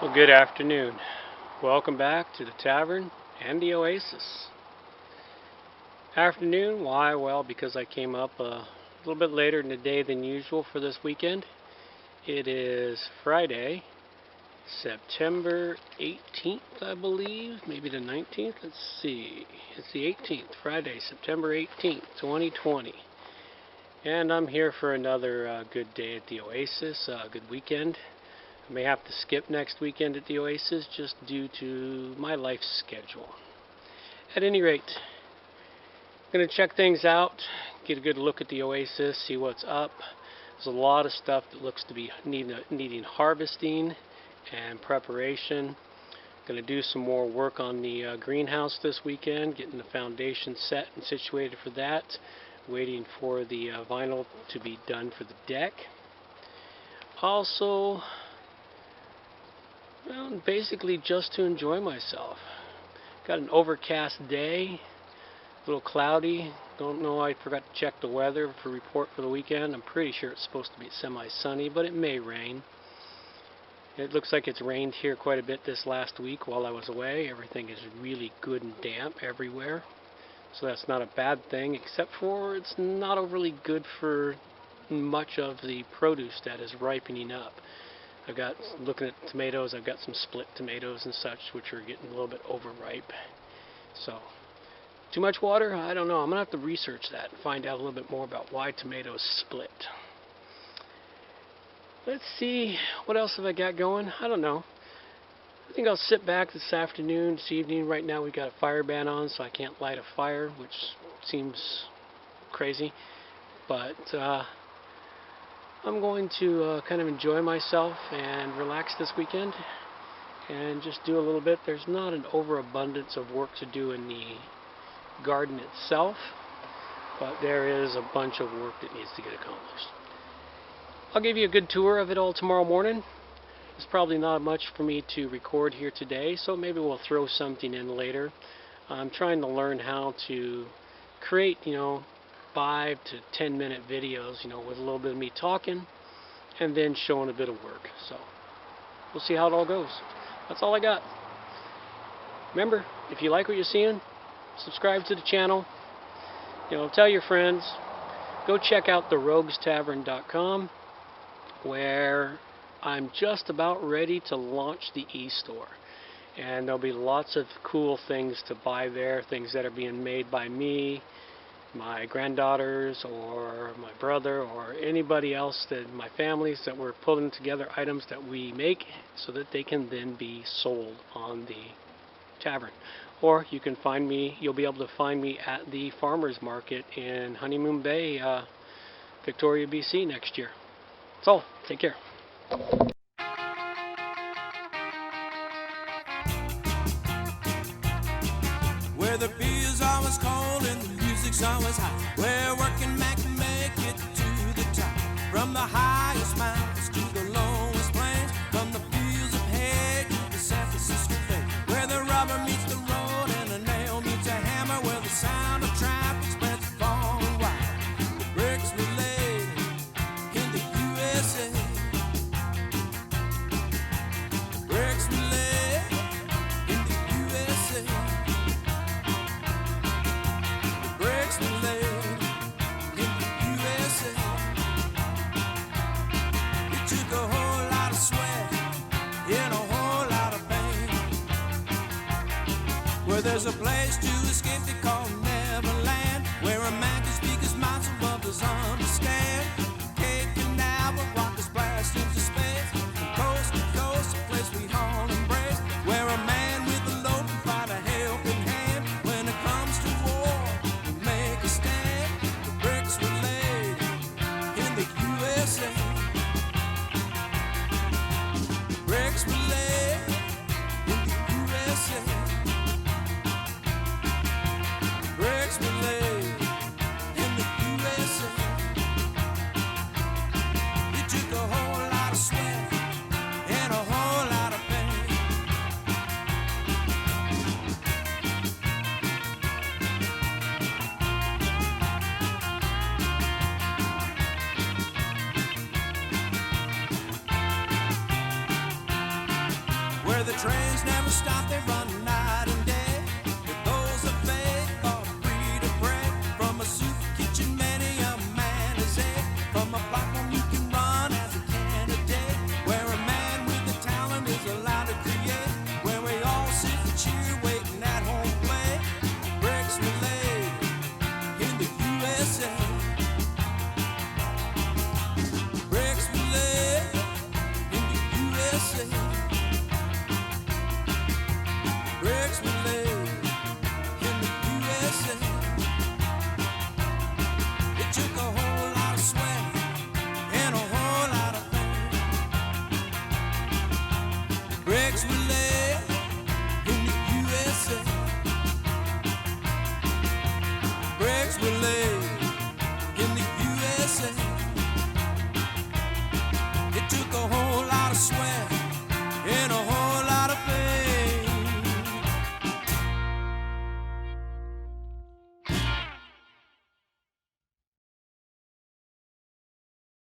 Well, good afternoon. Welcome back to the tavern and the Oasis. Afternoon, why? Well, because I came up a little bit later in the day than usual for this weekend. It is Friday, September 18th, I believe, maybe the 19th. Let's see. It's the 18th, Friday, September 18th, 2020. And I'm here for another good day at the Oasis, good weekend. I may have to skip next weekend at the Oasis just due to my life schedule. At any rate, I'm going to check things out, get a good look at the Oasis, see what's up. There's a lot of stuff that looks to be needing harvesting and preparation. Going to do some more work on the greenhouse this weekend, getting the foundation set and situated for that. Waiting for the vinyl to be done for the deck. Also, well, basically just to enjoy myself. Got an overcast day, a little cloudy. Don't know, I forgot to check the weather for report for the weekend. I'm pretty sure it's supposed to be semi-sunny, but it may rain. It looks like it's rained here quite a bit this last week while I was away. Everything is really good and damp everywhere. So that's not a bad thing, except for it's not overly good for much of the produce that is ripening up. I've got, looking at tomatoes, I've got some split tomatoes and such, which are getting a little bit overripe. So, too much water? I don't know. I'm going to have to research that and find out a little bit more about why tomatoes split. Let's see, what else have I got going? I don't know. I think I'll sit back this afternoon, this evening. Right now we've got a fire ban on, so I can't light a fire, which seems crazy. But I'm going to kind of enjoy myself and relax this weekend and just do a little bit. There's not an overabundance of work to do in the garden itself, but there is a bunch of work that needs to get accomplished. I'll give you a good tour of it all tomorrow morning. There's probably not much for me to record here today, so maybe we'll throw something in later. I'm trying to learn how to create, 5 to 10 minute videos, with a little bit of me talking and then showing a bit of work. So we'll see how it all goes. That's all I got. Remember, if you like what you're seeing, subscribe to the channel. Tell your friends. Go check out theroguestavern.com, where I'm just about ready to launch the e-store. And there'll be lots of cool things to buy there, things that are being made by me, my granddaughters, or my brother, or anybody else, that my families, that we're pulling together items that we make so that they can then be sold on the tavern. Or you can find me, you'll be able to find me at the farmers market in Honeymoon Bay, Victoria, BC next year. That's all. Take care. Where the beer's always cold and the music's always hot, where working man can make it to the top. From the highest mountains to the lowest plains, from the fields of hay to the San Francisco Bay, where the rubber meets the road and the nail meets a hammer, where the sound of traffic spreads far and wide. The bricks were laid in the USA. The bricks were laid in the USA. The bricks were laid in the USA. It took a whole lot of sweat and a whole lot of pain. Where there's a place to escape they call Neverland, where a man can speak his mind so others understand. Cape Canaveral, rockets blast into space, from coast to coast, a place we all embrace, where a man with a load can find a helping hand. When it comes to war, we make a stand. The bricks were laid in the USA. The bricks were laid in the USA. The bricks were laid in the USA. where the trains never stop, they run night and day. With those that fake or free to break, from a soup kitchen many a man is ate. From a platform you can run as a candidate, where a man with the talent is allowed to create, where we all sit and cheer waiting at home plate. Bricks were laid in the USA. Bricks were laid in the USA. Bricks were laid in the USA. It took a whole lot of sweat and a whole lot of pain. Bricks were laid in the USA. Bricks were laid in the USA. It took a whole lot of sweat